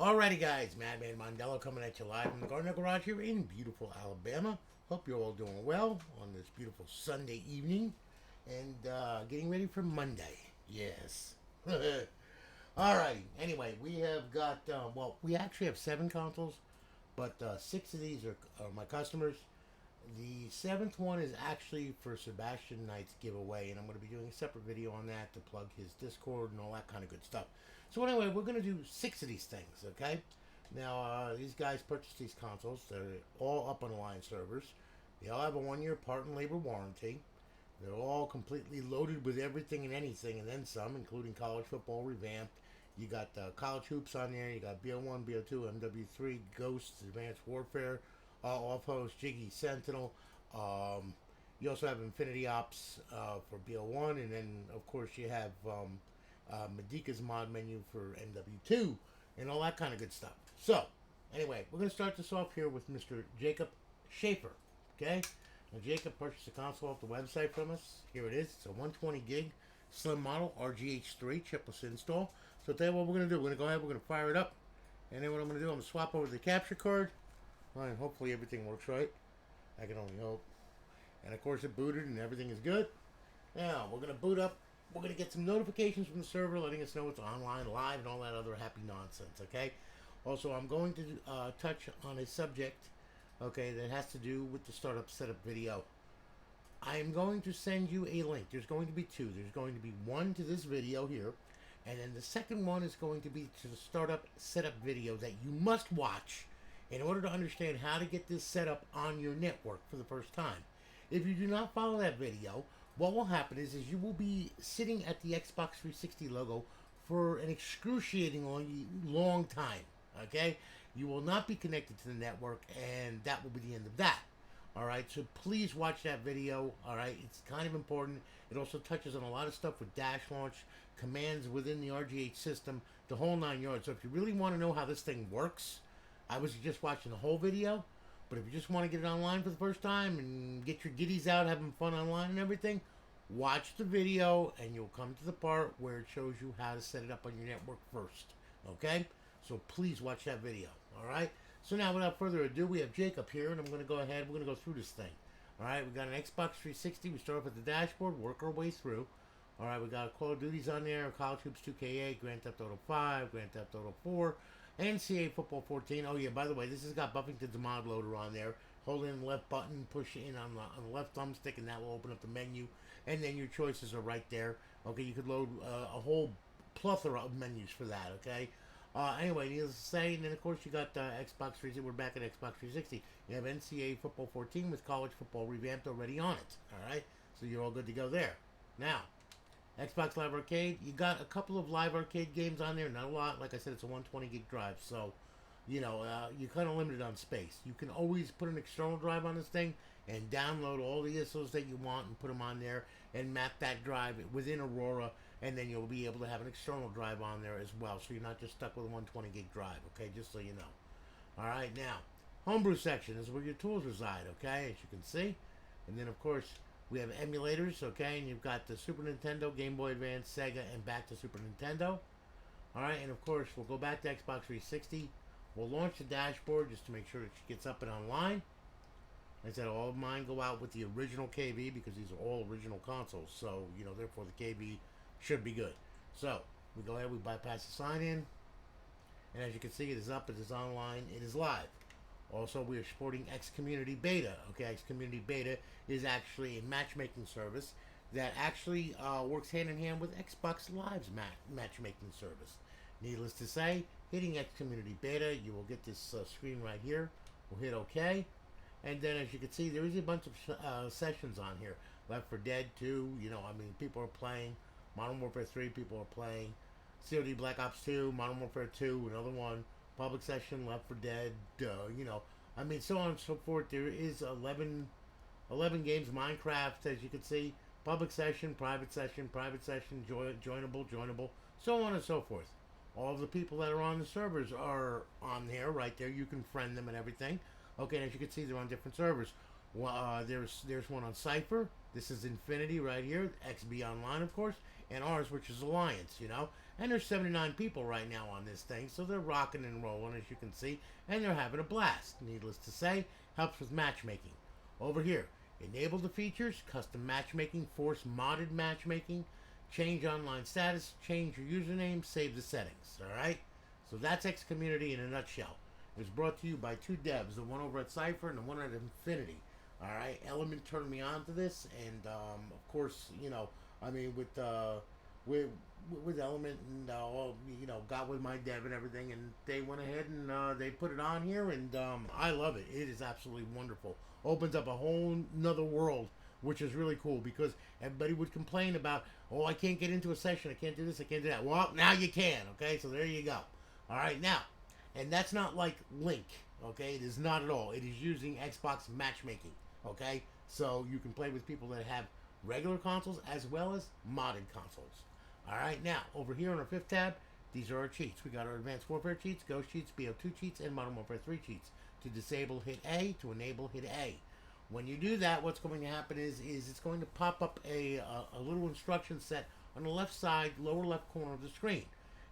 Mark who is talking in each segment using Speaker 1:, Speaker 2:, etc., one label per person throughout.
Speaker 1: Alrighty, guys, Madman Mondello coming at you live from the Gardner Garage here in beautiful Alabama. Hope you're all doing well on this beautiful Sunday evening and getting ready for Monday. Yes. Alrighty. Anyway, we have got, we actually have 7 consoles, but 6 of these are my customers. The seventh one is actually for Sebastian Knight's giveaway, and I'm going to be doing a separate video on that to plug his Discord and all that kind of good stuff. So anyway, we're going to do 6 of these things, okay? Now, these guys purchased these consoles. They're all up on Alliance servers. They all have a 1-year part and labor warranty. They're all completely loaded with everything and anything, and then some, including college football revamped. You got college hoops on there. You got BO1, BO2, MW3, Ghosts, Advanced Warfare, Off-Host, Jiggy, Sentinel. You also have Infinity Ops for BO1, and then, of course, you have Medika's mod menu for MW2, and all that kind of good stuff. So, anyway, we're going to start this off here with Mr. Jacob Schaefer, okay? Now, Jacob purchased a console off the website from us. Here it is. It's a 120 gig slim model, RGH3, chipless install. So, I'll tell you what we're going to do. We're going to go ahead, we're going to fire it up, and then what I'm going to do, I'm going to swap over the capture card. And hopefully everything works right. I can only hope. And of course it booted and everything is good. Now we're going to boot up. We're going to get some notifications from the server letting us know it's online, live, and all that other happy nonsense, okay? Also, I'm going to touch on a subject, okay, that has to do with the startup setup video. I am going to send you a link. There's going to be 2. There's going to be one to this video here, and then the second one is going to be to the startup setup video that you must watch in order to understand how to get this set up on your network for the first time. If you do not follow that video, what will happen is you will be sitting at the Xbox 360 logo for an excruciatingly long time, okay? You will not be connected to the network, and that will be the end of that. Alright, so please watch that video, alright? It's kind of important. It also touches on a lot of stuff with dash launch, commands within the RGH system, the whole 9 yards. So if you really want to know how this thing works, I was just watching the whole video, but if you just want to get it online for the first time and get your giddies out having fun online and everything, watch the video and you'll come to the part where it shows you how to set it up on your network first, okay? So please watch that video, alright? So now without further ado, we have Jacob here, and I'm going to go ahead, we're going to go through this thing. Alright, we got an Xbox 360, we start off at the dashboard, work our way through. Alright, we got Call of Duty's on there, College Hoops 2K8, Grand Theft Auto 5, Grand Theft Auto 4, NCAA Football 14. Oh yeah, by the way, this has got Buffington's mod loader on there. Hold in the left button, push in on the left thumbstick, and that will open up the menu. And then your choices are right there. Okay, you could load a whole plethora of menus for that. Okay. Anyway, needless to say, and then of course you got Xbox 360. We're back at Xbox 360. You have NCAA Football 14 with college football revamped already on it. All right, so you're all good to go there. Now, Xbox Live Arcade, you got a couple of Live Arcade games on there, not a lot. Like I said, it's a 120 gig drive, so, you know, you're kind of limited on space. You can always put an external drive on this thing and download all the ISOs that you want and put them on there and map that drive within Aurora, and then you'll be able to have an external drive on there as well, so you're not just stuck with a 120 gig drive, okay, just so you know. Alright, now, homebrew section is where your tools reside, okay, as you can see. And then, of course, we have emulators, okay, and you've got the Super Nintendo, Game Boy Advance, Sega, and back to Super Nintendo. Alright, and of course, we'll go back to Xbox 360. We'll launch the dashboard just to make sure that it gets up and online. Like I said, all of mine go out with the original KV because these are all original consoles, so, you know, therefore the KV should be good. So, we go ahead, we bypass the sign-in, and as you can see, it is up, it is online, it is live. Also, we are supporting X Community Beta. Okay, X Community Beta is actually a matchmaking service that actually works hand in hand with Xbox Live's matchmaking service. Needless to say, hitting X Community Beta, you will get this screen right here. We'll hit OK. And then, as you can see, there is a bunch of sessions on here. Left 4 Dead 2, you know, I mean, people are playing. Modern Warfare 3, people are playing. COD Black Ops 2, Modern Warfare 2, another one. Public session, Left 4 Dead, you know, I mean, so on and so forth. There is 11 games, Minecraft, as you can see, public session, private session, joinable, so on and so forth. All of the people that are on the servers are on there, right there. You can friend them and everything. Okay, and as you can see, they're on different servers. There's one on Cypher. This is Infinity right here, XB Online, of course. and ours, which is Alliance, you know. And there's 79 people right now on this thing, so they're rocking and rolling, as you can see, and they're having a blast. Needless to say, helps with matchmaking. Over here, enable the features, custom matchmaking, force modded matchmaking, change online status, change your username, save the settings. All right. So that's X Community in a nutshell. It was brought to you by two devs, the one over at Cypher and the one at Infinity. All right. Element turned me on to this, and of course, you know, I mean, with with Element and all, you know, got with my dev and everything, and they went ahead and they put it on here, and I love it. It is absolutely wonderful. Opens up a whole nother world, which is really cool because everybody would complain about, oh, I can't get into a session, I can't do this, I can't do that. Well, now you can, okay? So there you go. All right, now, and that's not like Link, okay? It is not at all. It is using Xbox matchmaking, okay? So you can play with people that have regular consoles as well as modded consoles. All right, now, over here on our fifth tab, these are our cheats. We got our Advanced Warfare cheats, Ghost cheats, BO2 cheats, and Modern Warfare 3 cheats. To disable, hit A. To enable, hit A. When you do that, what's going to happen is it's going to pop up a little instruction set on the left side, lower left corner of the screen.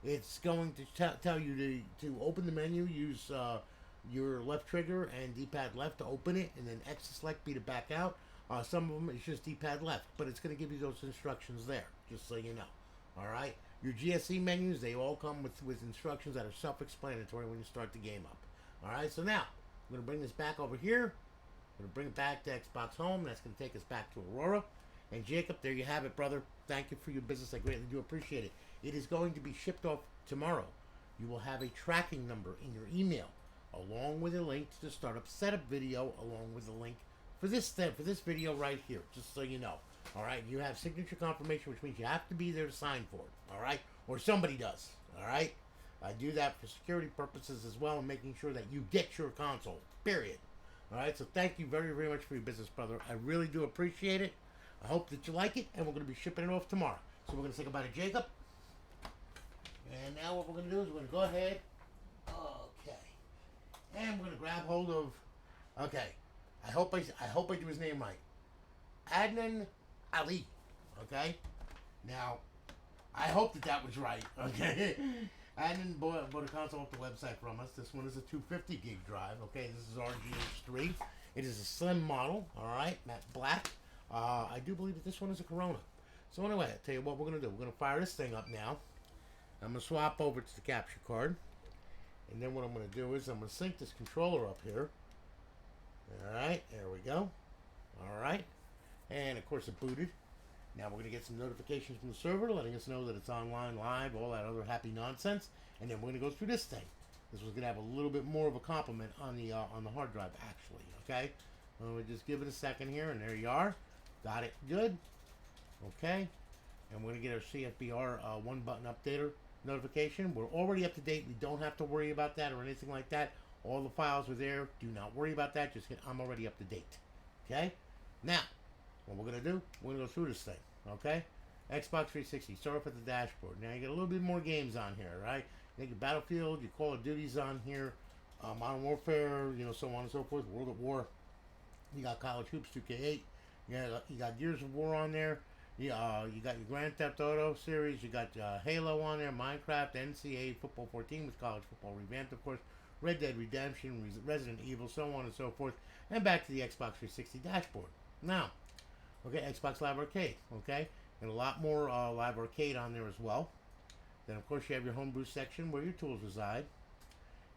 Speaker 1: It's going to tell you to open the menu, use your left trigger and D-pad left to open it, and then X to select, B to back out. Some of them it's just D-pad left, but it's going to give you those instructions there, just so you know. All right, your GSC menus, they all come with instructions that are self-explanatory when you start the game up. All right, so now I'm going to bring this back over here. I'm going to bring it back to Xbox Home. That's going to take us back to Aurora. And Jacob, there you have it, brother. Thank you for your business. I greatly do appreciate it. It is going to be shipped off tomorrow. You will have a tracking number in your email, along with a link to the startup setup video, along with a link for this video right here, just so you know. All right, you have signature confirmation, which means you have to be there to sign for it. All right, or somebody does. All right, I do that for security purposes as well, and making sure that you get your console. Period. All right, so thank you very, very much for your business, brother. I really do appreciate it. I hope that you like it, and we're going to be shipping it off tomorrow. So we're going to say goodbye to Jacob. And now what we're going to do is we're going to go ahead. Okay. And we're going to grab hold of. Okay. I hope I do his name right. Adnan Ali. Okay. Now, I hope that was right. Okay. Adnan bought a console off the website from us. This one is a 250 gig drive. Okay. This is RGH3. It is a slim model. All right. Matte black. I do believe that this one is a Corona. So anyway, I'll tell you what we're going to do. We're going to fire this thing up now. I'm going to swap over to the capture card. And then what I'm going to do is I'm going to sync this controller up here. Alright, there we go. Alright. And of course it booted. Now we're going to get some notifications from the server letting us know that it's online, live, all that other happy nonsense. And then we're going to go through this thing. This was going to have a little bit more of a complement on the hard drive actually. Okay. We'll just give it a second here, and there you are. Got it good. Okay. And we're going to get our CFBR one button updater notification. We're already up to date. We don't have to worry about that or anything like that. All the files are there. Do not worry about that. Just hit I'm already up to date. Okay? Now, what we're going to do, we're going to go through this thing. Okay? Xbox 360. Start off at the dashboard. Now, you get a little bit more games on here, right? You get your Battlefield, your Call of Duty's on here, Modern Warfare, you know, so on and so forth. World at War. You got College Hoops 2K8. You got Gears of War on there. You got your Grand Theft Auto series. You got Halo on there. Minecraft, NCAA Football 14 with College Football Revamped, of course. Red Dead Redemption, Resident Evil, so on and so forth. And back to the Xbox 360 dashboard. Now, okay, Xbox Live Arcade, okay? And a lot more Live Arcade on there as well. Then, of course, you have your homebrew section where your tools reside.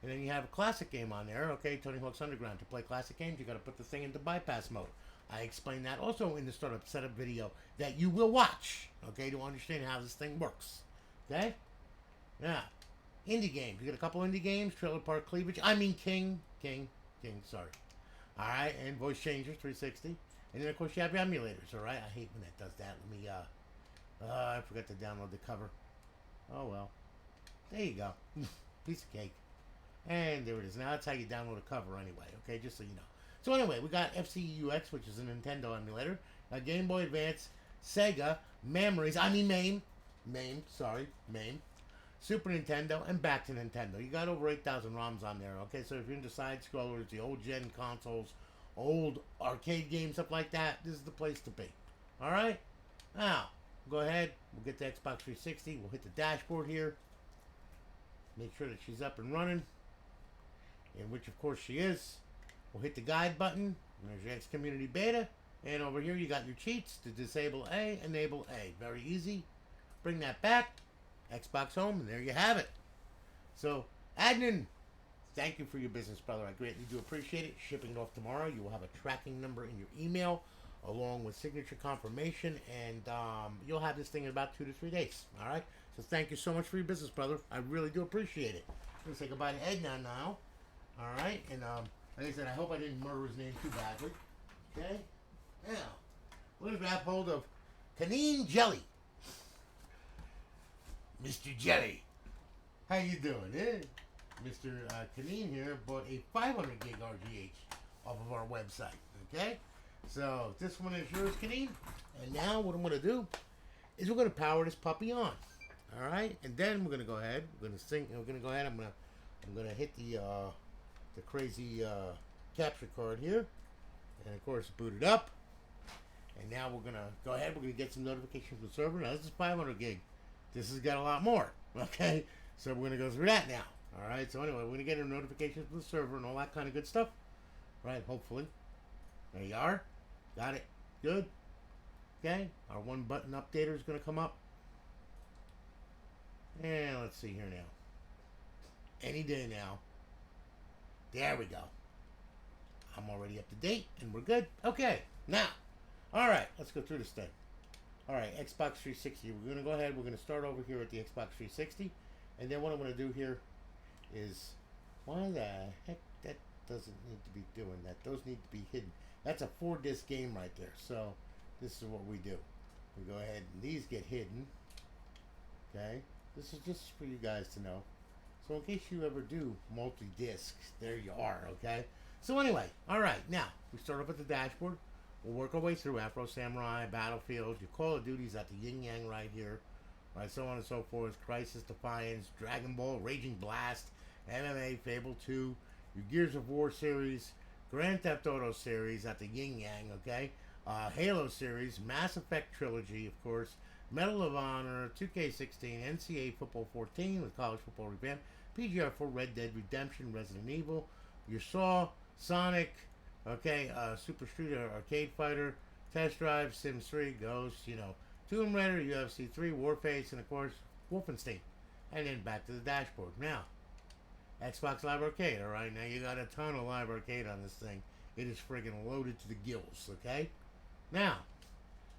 Speaker 1: And then you have a classic game on there, okay? Tony Hawk's Underground. To play classic games, you got to put the thing into bypass mode. I explained that also in the startup setup video that you will watch, okay, to understand how this thing works, okay? Now, indie games. You got a couple indie games, Trailer Park Cleavage. I mean King, sorry. All right, and Voice Changer 360. And then, of course, you have your emulators, all right? I hate when that does that. Let me, I forgot to download the cover. Oh, well. There you go. Piece of cake. And there it is. Now, that's how you download a cover anyway, okay, just so you know. So anyway, we got FCUX, which is a Nintendo emulator, a Game Boy Advance, Sega, MAME, Super Nintendo, and back to Nintendo. You got over 8,000 ROMs on there, okay? So if you're into side-scrollers, the old-gen consoles, old arcade games, stuff like that, this is the place to be. All right? Now, go ahead. We'll get the Xbox 360. We'll hit the dashboard here. Make sure that she's up and running, in which of course she is. We'll hit the guide button. There's your X Community Beta. And over here you got your cheats to disable A, enable A. Very easy. Bring that back. Xbox Home, and there you have it. So, Adnan, thank you for your business, brother. I greatly do appreciate it. Shipping it off tomorrow. You will have a tracking number in your email along with signature confirmation, and you'll have this thing in about 2 to 3 days. All right? So thank you so much for your business, brother. I really do appreciate it. I'm going to say goodbye to Edna now. All right? And like I said, I hope I didn't murder his name too badly. Okay? Now, we're going to grab hold of Canine Jelly. Mr. Jelly. How you doing, eh? Mr. Canine here bought a 500 gig RGH off of our website, okay? So, this one is yours, Canine. And now what I'm going to do is we're going to power this puppy on. All right? And then we're going to go ahead. We're going to sing. We're going to go ahead. I'm going to hit the crazy capture card here. And, of course, boot it up. And now we're going to go ahead. We're going to get some notifications from the server. Now, this is 500 gig. This has got a lot more, okay? So we're going to go through that now, all right? So anyway, we're going to get a notification from the server and all that kind of good stuff, right? Hopefully. There you are. Got it. Good. Okay. Our one button updater is going to come up. And let's see here now. Any day now. There we go. I'm already up to date and we're good. Okay. Now, all right, let's go through this thing. All right, Xbox 360. We're going to go ahead. We're going to start over here at the Xbox 360. And then what I'm going to do here is, why the heck that doesn't need to be doing that? Those need to be hidden. That's a 4-disc game right there. So this is what we do. We go ahead and these get hidden. Okay. This is just for you guys to know. So in case you ever do multi-discs, there you are. Okay. So anyway, all right. Now, we start up at the dashboard. We'll work our way through Afro Samurai, Battlefield, your Call of Duty's at the yin yang right here, right, so on and so forth. Crisis, Defiance, Dragon Ball, Raging Blast, MMA, Fable 2, your Gears of War series, Grand Theft Auto series at the yin yang, okay? Halo series, Mass Effect trilogy, of course, Medal of Honor, 2K16, NCAA Football 14 with College Football Revamp, PGR 4, Red Dead Redemption, Resident Evil, your Saw, Sonic. Okay, Super Street Arcade Fighter, Test Drive, Sims 3, Ghost, Tomb Raider, UFC 3, Warface, and of course, Wolfenstein. And then back to the dashboard. Now, Xbox Live Arcade, alright? Now you got a ton of Live Arcade on this thing. It is friggin' loaded to the gills, okay? Now,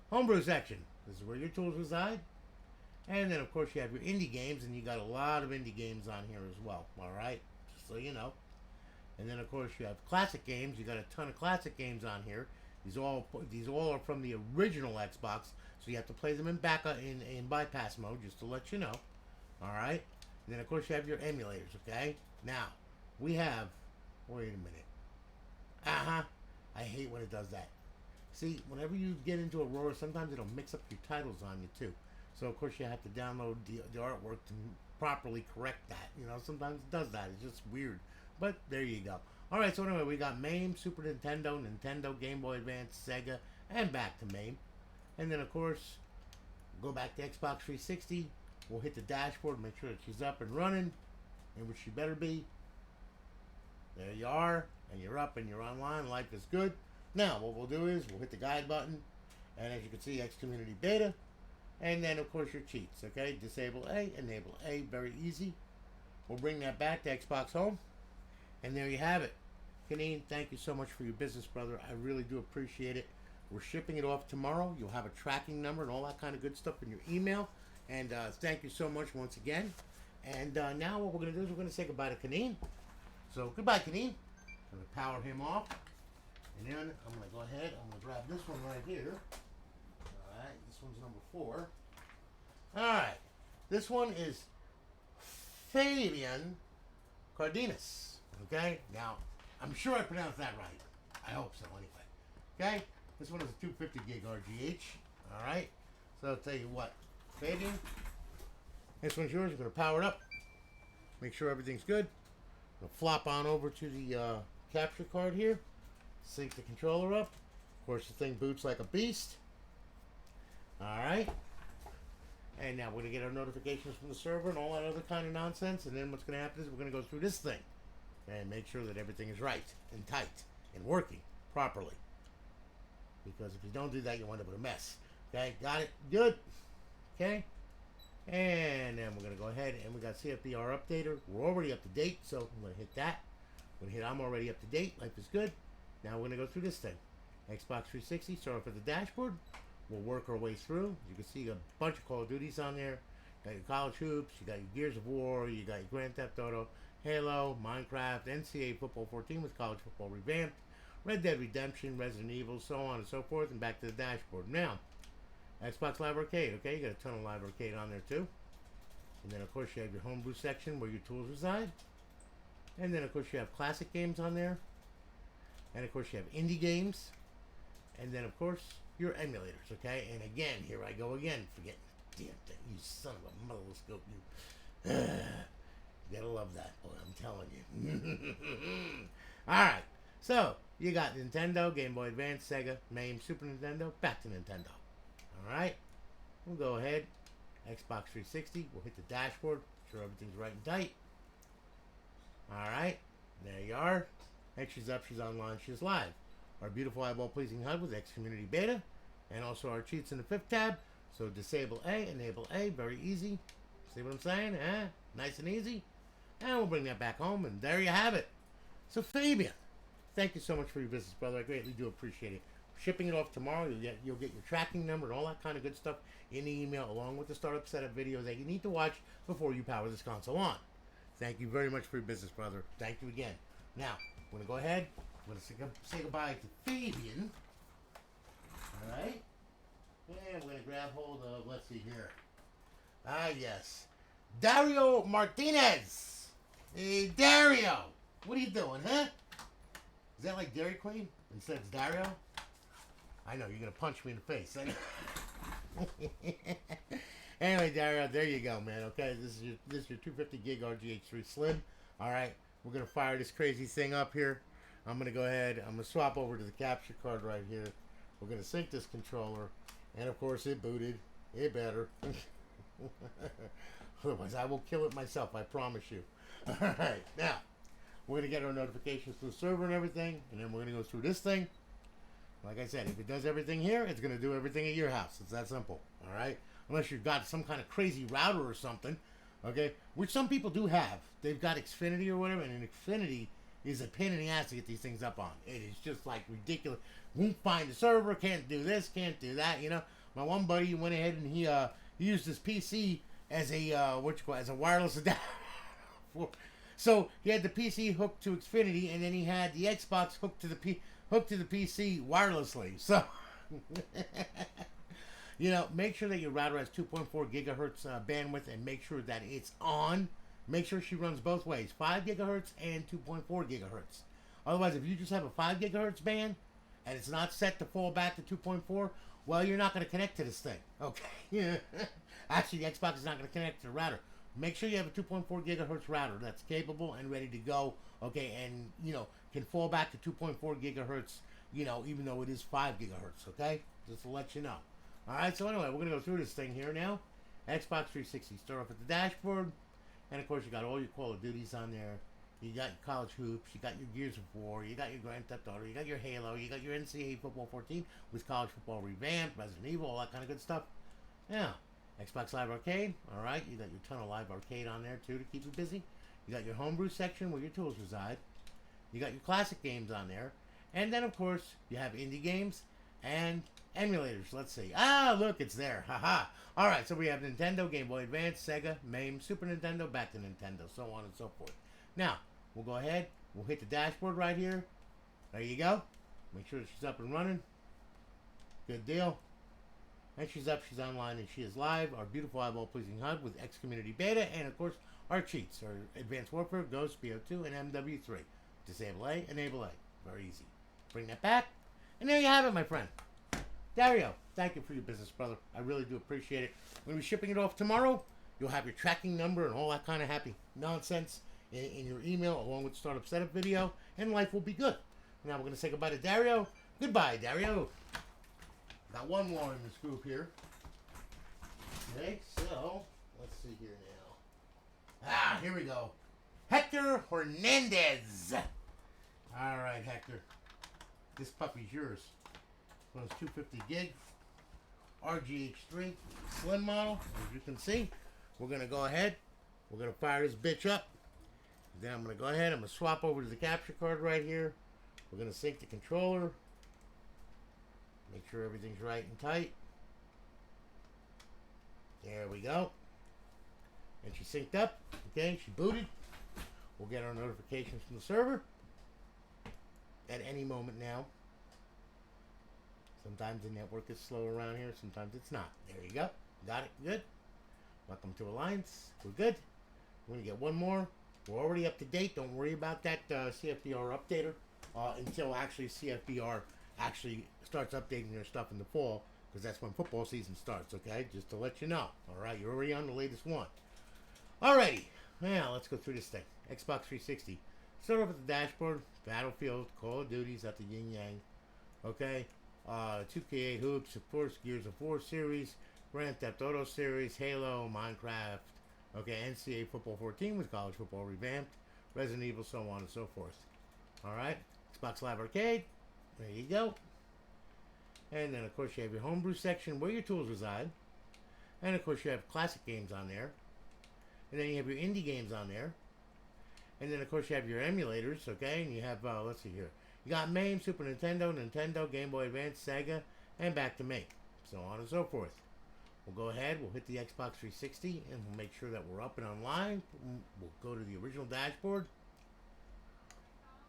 Speaker 1: Homebrew section. This is where your tools reside. And then, of course, you have your indie games, and you got a lot of indie games on here as well, alright? Just so you know. And then, of course, you have classic games. You got a ton of classic games on here. These all are from the original Xbox, so you have to play them in bypass mode, just to let you know. All right. And then, of course, you have your emulators. Okay. Now, we have. Wait a minute. I hate when it does that. See, whenever you get into Aurora, sometimes it'll mix up your titles on you too. So, of course, you have to download the artwork to properly correct that. Sometimes it does that. It's just weird. But there you go. Alright, so anyway, we got MAME, Super Nintendo, Nintendo, Game Boy Advance, Sega, and back to MAME. And then, of course, go back to Xbox 360. We'll hit the dashboard, make sure that she's up and running, and which she better be. There you are, and you're up and you're online. Life is good. Now, what we'll do is we'll hit the guide button, and as you can see, X Community Beta, and then, of course, your cheats, okay? Disable A, enable A, very easy. We'll bring that back to Xbox Home. And there you have it. Canine, thank you so much for your business, brother. I really do appreciate it. We're shipping it off tomorrow. You'll have a tracking number and all that kind of good stuff in your email. And thank you so much once again. And now what we're going to do is we're going to say goodbye to Canine. So goodbye, Canine. I'm going to power him off. And then I'm going to go ahead. I'm going to grab this one right here. All right. This one's number 4. All right. This one is Fabian Cardenas. Okay, now, I'm sure I pronounced that right. I hope so, anyway. Okay, this one is a 250 gig RGH. Alright, so I'll tell you what. Fabian, this one's yours. You're going to power it up. Make sure everything's good. We'll flop on over to the capture card here. Sync the controller up. Of course, the thing boots like a beast. Alright, And now we're going to get our notifications from the server and all that other kind of nonsense. And then what's going to happen is we're going to go through this thing and make sure that everything is right and tight and working properly. Because if you don't do that, you'll end up with a mess. Okay, got it? Good. Okay. And then we're going to go ahead and we got CFBR updater. We're already up to date, so I'm going to hit that. I'm going to hit I'm already up to date. Life is good. Now we're going to go through this thing. Xbox 360, start off at the dashboard. We'll work our way through. You can see a bunch of Call of Duties on there. You got your College Hoops, you got your Gears of War, you got your Grand Theft Auto, Halo, Minecraft, NCAA Football 14 with College Football Revamped, Red Dead Redemption, Resident Evil, so on and so forth, and back to the dashboard. Now, Xbox Live Arcade, okay? You got a ton of Live Arcade on there too. And then, of course, you have your homebrew section where your tools reside. And then, of course, you have classic games on there. And, of course, you have indie games. And then, of course, your emulators, okay? And again, here I go again, forgetting the damn thing. You son of a motherless goat, you. You gotta love that, boy, I'm telling you. Alright, so, you got Nintendo, Game Boy Advance, Sega, MAME, Super Nintendo, back to Nintendo. Alright, we'll go ahead. Xbox 360, we'll hit the dashboard, sure everything's right and tight. Alright, there you are. And she's up, she's online, she's live. Our beautiful eyeball-pleasing HUD with X Community Beta, and also our cheats in the 5th tab. So disable A, enable A, very easy. See what I'm saying? Nice and easy. And we'll bring that back home, and there you have it. So Fabian, thank you so much for your business, brother. I greatly do appreciate it. Shipping it off tomorrow. You'll get your tracking number and all that kind of good stuff in the email, along with the startup setup videos that you need to watch before you power this console on. Thank you very much for your business, brother. Thank you again. Now, I'm going to go ahead. I'm going to say goodbye to Fabian. Alright? And we're going to grab hold of, let's see here. Ah, yes. Dario Martinez. Hey, Dario. What are you doing, huh? Is that like Dairy Queen? Instead it's Dario? I know, you're going to punch me in the face. Anyway, Dario, there you go, man. Okay, this is your 250 gig RGH3 Slim. Alright, we're going to fire this crazy thing up here. I'm going to go ahead, I'm going to swap over to the capture card right here. We're going to sync this controller. And of course it booted. It better. Otherwise I will kill it myself, I promise you. Alright, now, we're going to get our notifications to the server and everything. And then we're going to go through this thing. Like I said, if it does everything here, it's going to do everything at your house. It's that simple. Alright? Unless you've got some kind of crazy router or something. Okay? Which some people do have. They've got Xfinity or whatever. And an Xfinity is a pain in the ass to get these things up on. It is just like ridiculous. Won't find the server, can't do this, can't do that, you know. My one buddy went ahead and he used his PC as a as a wireless adapter. So he had the PC hooked to Xfinity, and then he had the Xbox hooked to the PC wirelessly. So you know, make sure that your router has 2.4 gigahertz bandwidth, and make sure that it's on. Make sure she runs both ways, 5 gigahertz and 2.4 gigahertz. Otherwise, if you just have a 5 gigahertz band and it's not set to fall back to 2.4, well, you're not going to connect to this thing. Okay. Actually, the Xbox is not going to connect to the router. Make sure you have a 2.4 gigahertz router that's capable and ready to go. Okay, and you know can fall back to 2.4 gigahertz. You know, even though it is 5 gigahertz. Okay, just to let you know. All right. So anyway, we're going to go through this thing here now. Xbox 360. Start off at the dashboard. And of course, you got all your Call of Duties on there. You got your College Hoops. You got your Gears of War. You got your Grand Theft Auto. You got your Halo. You got your NCAA Football 14 with College Football Revamped, Resident Evil, all that kind of good stuff. Now, Xbox Live Arcade. All right, you got your ton of Live Arcade on there too to keep you busy. You got your homebrew section where your tools reside. You got your classic games on there, and then of course you have indie games and emulators. Let's see. Ah, look, it's there. Haha. All right, so we have Nintendo, Game Boy Advance, Sega, MAME, Super Nintendo, back to Nintendo, so on and so forth. Now, we'll go ahead. We'll hit the dashboard right here. There you go. Make sure she's up and running. Good deal. And she's up, she's online, and she is live. Our beautiful eyeball-pleasing HUD with X Community Beta, and of course, our cheats, our Advanced Warfare, Ghost, BO2, and MW3. Disable A, enable A. Very easy. Bring that back, and there you have it, my friend. Dario, thank you for your business, brother. I really do appreciate it. When we're shipping it off tomorrow, you'll have your tracking number and all that kind of happy nonsense in your email, along with the startup setup video, and life will be good. Now we're going to say goodbye to Dario. Goodbye, Dario. Got one more in this group here. Okay, sit. So, let's see here now. Ah, here we go. Hector Hernandez. All right, Hector. This puppy's yours. One of those 250 gig RGH3 slim model. As you can see, we're going to go ahead. We're going to fire this bitch up. Then I'm going to go ahead. I'm going to swap over to the capture card right here. We're going to sync the controller. Make sure everything's right and tight. There we go. And she synced up. Okay, she booted. We'll get our notifications from the server at any moment now. Sometimes the network is slow around here. Sometimes it's not. There you go. Got it. Good. Welcome to Alliance. We're good. We're going to get one more. We're already up to date. Don't worry about that CFBR updater until actually CFBR actually starts updating their stuff in the fall, because that's when football season starts, okay? Just to let you know. All right, you're already on the latest one. Alrighty. Now, let's go through this thing. Xbox 360. Start off with the dashboard. Battlefield, Call of Duty's at the yin yang. Okay? 2K8 Hoops, of course, Gears of War series, Grand Theft Auto series, Halo, Minecraft, okay, NCAA Football 14 with college football revamped, Resident Evil, so on and so forth. Alright, Xbox Live Arcade, there you go. And then, of course, you have your homebrew section where your tools reside. And, of course, you have classic games on there. And then you have your indie games on there. And then, of course, you have your emulators, okay? And you have, let's see here. You got MAME, Super Nintendo, Nintendo, Game Boy Advance, Sega, and back to me. So on and so forth. We'll go ahead, we'll hit the Xbox 360, and we'll make sure that we're up and online. We'll go to the original dashboard.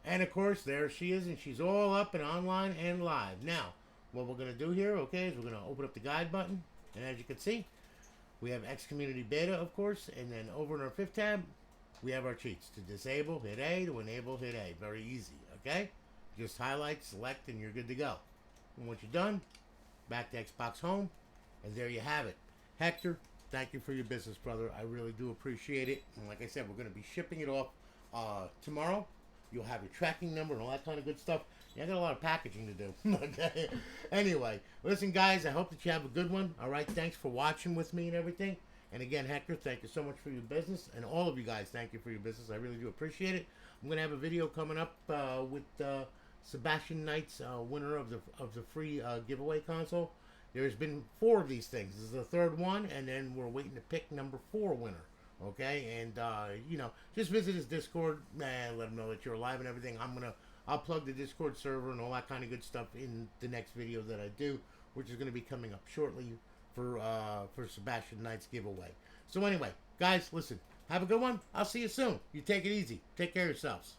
Speaker 1: And, of course, there she is, and she's all up and online and live. Now, what we're going to do here, okay, is we're going to open up the guide button. And as you can see, we have X Community Beta, of course, and then over in our fifth tab, we have our cheats. To disable, hit A. To enable, hit A. Very easy, okay? Just highlight, select, and you're good to go. And once you're done, back to Xbox Home, and there you have it. Hector, thank you for your business, brother. I really do appreciate it. And like I said, we're going to be shipping it off tomorrow. You'll have your tracking number and all that kind of good stuff. Yeah, I got a lot of packaging to do. Okay. Anyway, listen, guys, I hope that you have a good one. All right, thanks for watching with me and everything. And again, Hector, thank you so much for your business. And all of you guys, thank you for your business. I really do appreciate it. I'm going to have a video coming up with Sebastian Knight's winner of the free giveaway console. There's been 4 of these things. This is the 3rd one, and then we're waiting to pick number 4 winner. Okay, and you know, just visit his Discord and let him know that you're alive and everything. I'll plug the Discord server and all that kind of good stuff in the next video that I do, which is going to be coming up shortly for Sebastian Knight's giveaway. So anyway, guys, listen, have a good one. I'll see you soon. You take it easy. Take care of yourselves.